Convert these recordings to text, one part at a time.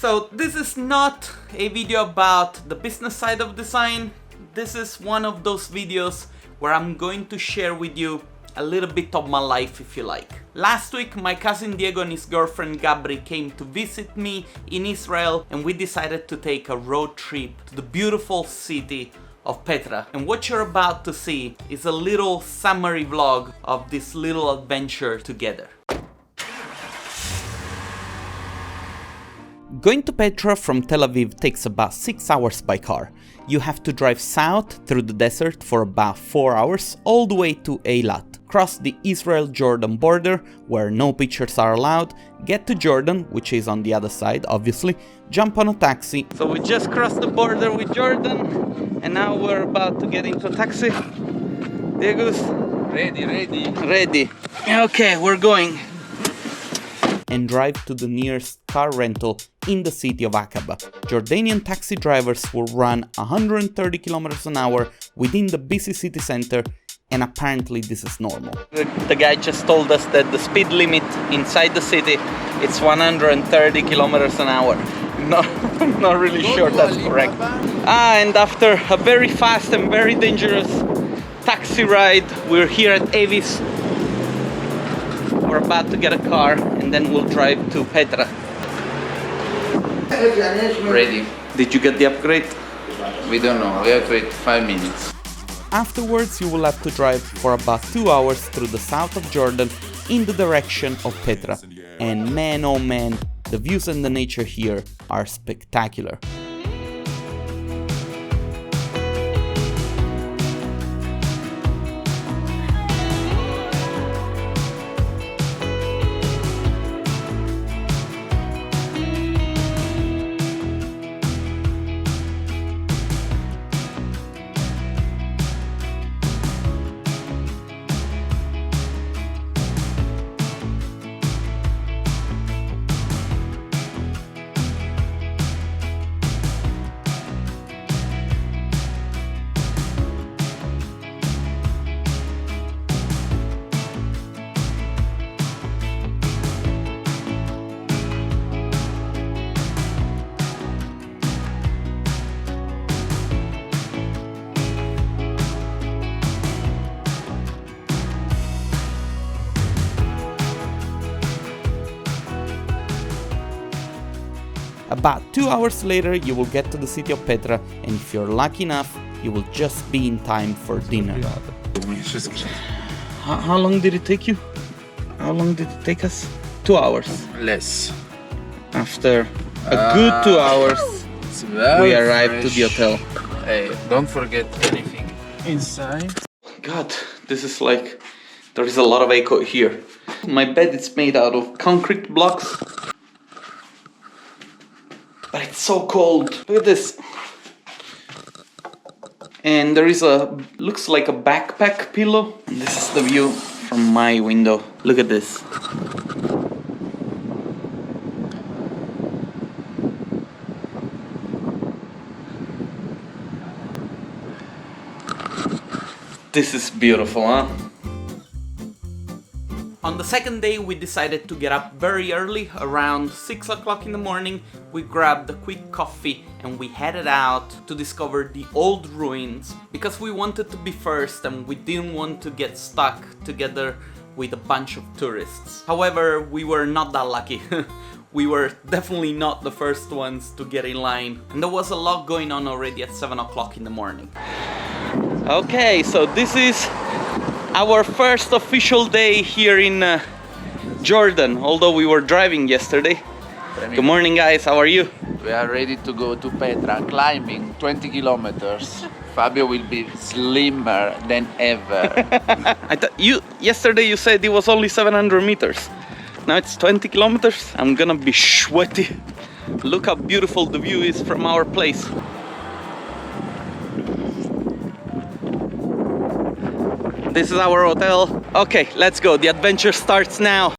So this is not a video about the business side of design. This is one of those videos where I'm going to share with you a little bit of my life, if you like. Last week, my cousin Diego and his girlfriend Gabri came to visit me in Israel, and we decided to take a road trip to the beautiful city of Petra. And what you're about to see is a little summary vlog of this little adventure together. Going to Petra from Tel Aviv takes about 6 hours by car. You have to drive south through the desert for about 4 hours all the way to Eilat. Cross the Israel-Jordan border, where no pictures are allowed, get to Jordan, which is on the other side, obviously, jump on a taxi. So we just crossed the border with Jordan, and now we're about to get into a taxi. Diego's ready. Okay, we're going. And drive to the nearest car rental in the city of Aqaba. Jordanian taxi drivers will run 130 kilometers an hour within the busy city center, and apparently this is normal. The guy just told us that the speed limit inside the city it's 130 kilometers an hour. No, I'm not really sure that's correct. And after a very fast and very dangerous taxi ride, we're here at Avis. We're about to get a car and then we'll drive to Petra. Ready. Did you get the upgrade? We don't know. We have to wait 5 minutes. Afterwards, you will have to drive for about 2 hours through the south of Jordan in the direction of Petra. And man, oh man, the views and the nature here are spectacular. About 2 hours later, you will get to the city of Petra, and if you're lucky enough, you will just be in time for dinner. How long did it take you? How long did it take us? 2 hours. Less. After a good 2 hours, we arrived to the hotel. Hey, don't forget anything inside. God, this is like, there is a lot of echo here. My bed is made out of concrete blocks. But it's so cold. Look at this. And there is looks like a backpack pillow. And this is the view from my window. Look at this. This is beautiful, huh? On the second day, we decided to get up very early, around 6 o'clock in the morning. We grabbed a quick coffee and we headed out to discover the old ruins because we wanted to be first and we didn't want to get stuck together with a bunch of tourists. However, we were not that lucky. We were definitely not the first ones to get in line, and there was a lot going on already at 7 o'clock in the morning. Okay, so this is our first official day here in Jordan, although we were driving yesterday. Good morning, guys, how are you? We are ready to go to Petra, climbing 20 kilometers. Fabio will be slimmer than ever. Yesterday you said it was only 700 meters. Now it's 20 kilometers. I'm gonna be sweaty. Look how beautiful the view is from our place. This is our hotel. Okay, let's go. The adventure starts now.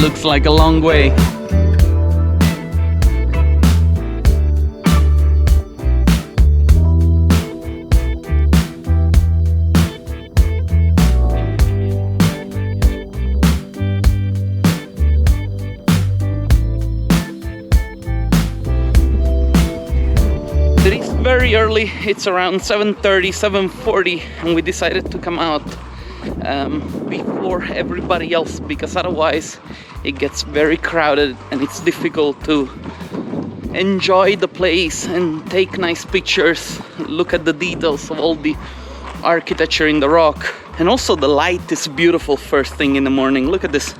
looks like a long way. It is very early, it's around 7:30, 7:40, and we decided to come out before everybody else, because otherwise it gets very crowded and it's difficult to enjoy the place and take nice pictures, look at the details of all the architecture in the rock. And also the light is beautiful first thing in the morning. Look at this.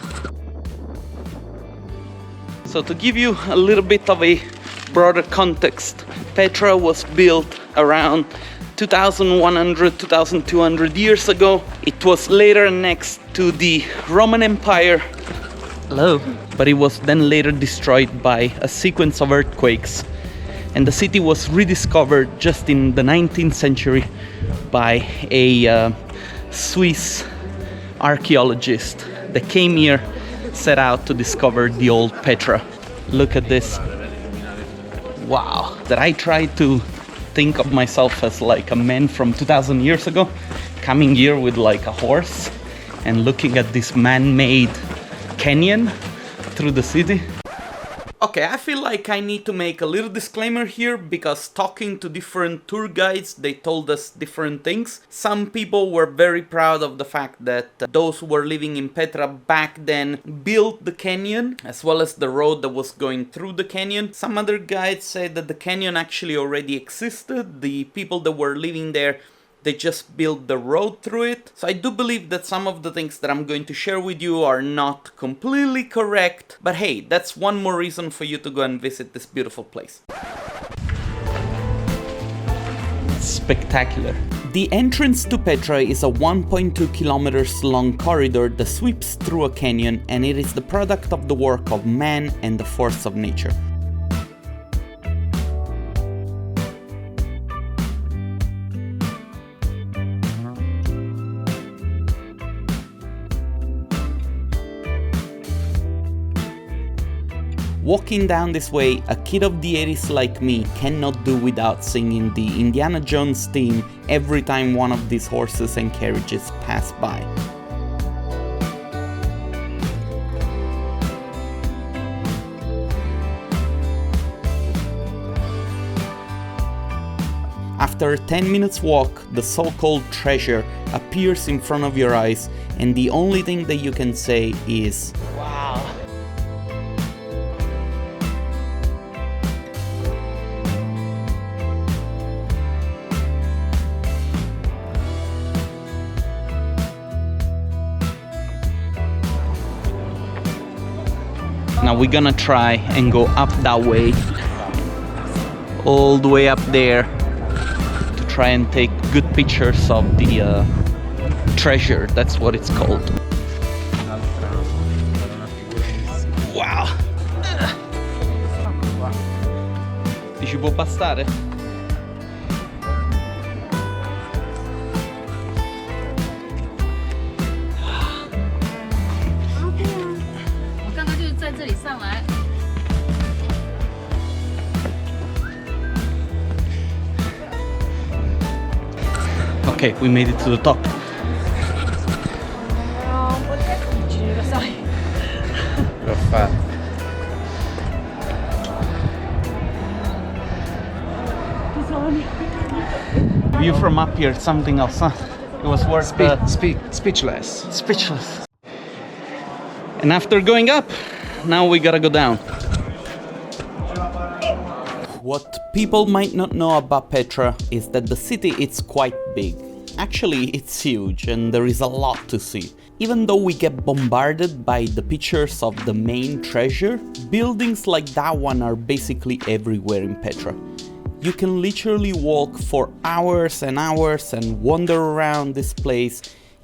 So to give you a little bit of a broader context, Petra was built around 2,100, 2,200 years ago. It was later annexed to the Roman Empire. Hello. But it was then later destroyed by a sequence of earthquakes. And the city was rediscovered just in the 19th century by a Swiss archaeologist that came here, set out to discover the old Petra. Look at this. Wow. That I tried to think of myself as like a man from 2,000 years ago, coming here with like a horse and looking at this man-made canyon through the city. Okay, I feel like I need to make a little disclaimer here, because talking to different tour guides, they told us different things. Some people were very proud of the fact that those who were living in Petra back then built the canyon, as well as the road that was going through the canyon. Some other guides said that the canyon actually already existed. The people that were living there, they just built the road through it. So I do believe that some of the things that I'm going to share with you are not completely correct. But hey, that's one more reason for you to go and visit this beautiful place. Spectacular. The entrance to Petra is a 1.2 kilometers long corridor that sweeps through a canyon, and it is the product of the work of man and the force of nature. Walking down this way, a kid of the 80s like me cannot do without singing the Indiana Jones theme every time one of these horses and carriages pass by. After a 10 minutes walk, the so-called treasure appears in front of your eyes, and the only thing that you can say is, wow. Now we're gonna try and go up that way, all the way up there, to try and take good pictures of the treasure, that's what it's called. Wow! Dici può bastare? Okay, we made it to the top. View from up here, something else, huh? It was worth speechless. Speechless. And after going up, now we gotta go down. What people might not know about Petra is that the city is quite big. Actually, it's huge and there is a lot to see. Even though we get bombarded by the pictures of the main treasure, buildings like that one are basically everywhere in Petra. You can literally walk for hours and hours and wander around this place,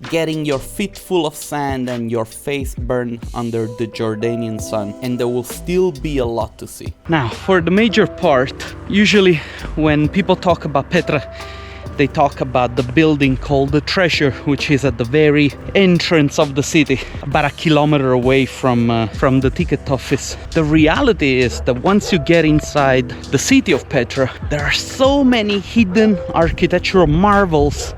getting your feet full of sand and your face burned under the Jordanian sun, and there will still be a lot to see. Now, for the major part, usually when people talk about Petra, they talk about the building called the Treasure, which is at the very entrance of the city, about a kilometer away from the ticket office. The reality is that once you get inside the city of Petra, there are so many hidden architectural marvels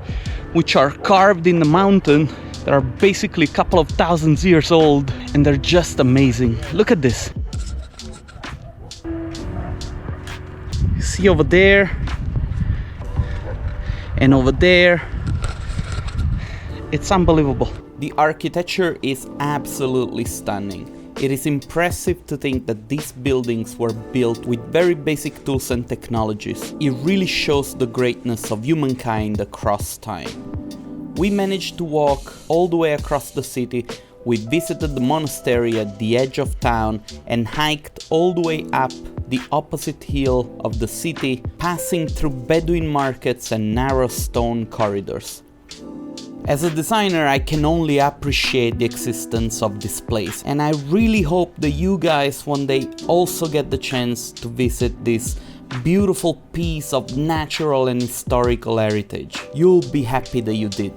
which are carved in the mountain that are basically a couple of thousands years old, and they're just amazing. Look at this. See over there and over there. It's unbelievable. The architecture is absolutely stunning. It is impressive to think that these buildings were built with very basic tools and technologies. It really shows the greatness of humankind across time. We managed to walk all the way across the city. We visited the monastery at the edge of town and hiked all the way up the opposite hill of the city, passing through Bedouin markets and narrow stone corridors. As a designer, I can only appreciate the existence of this place, and I really hope that you guys one day also get the chance to visit this beautiful piece of natural and historical heritage. You'll be happy that you did.